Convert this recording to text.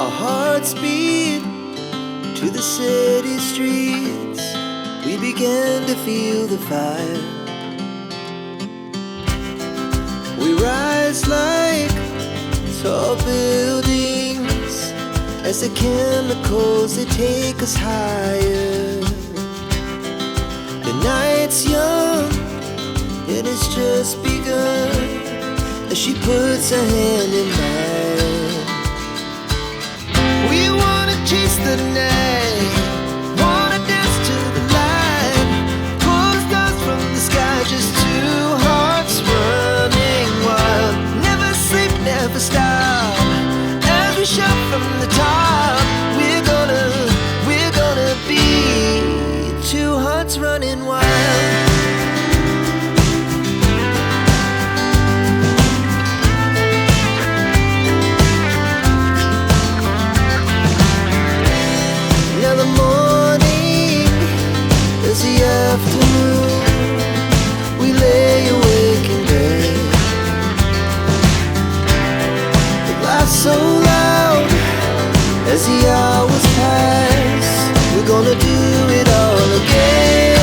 Our hearts beat to the city streets. We began to feel the fire. We rise like tall buildings as the chemicals, they take us higher. The night's young, it has just begun, as she puts her hand in mine. We wanna chase the night, wanna dance to the light, pull the stars from the sky, just two hearts running wild. Never sleep, never stop, as we shout from the top. We're gonna be two hearts running wild. Now the morning is the afternoon. We lay awake in bed. The laughs so loud as the hours pass. We're gonna do it all again.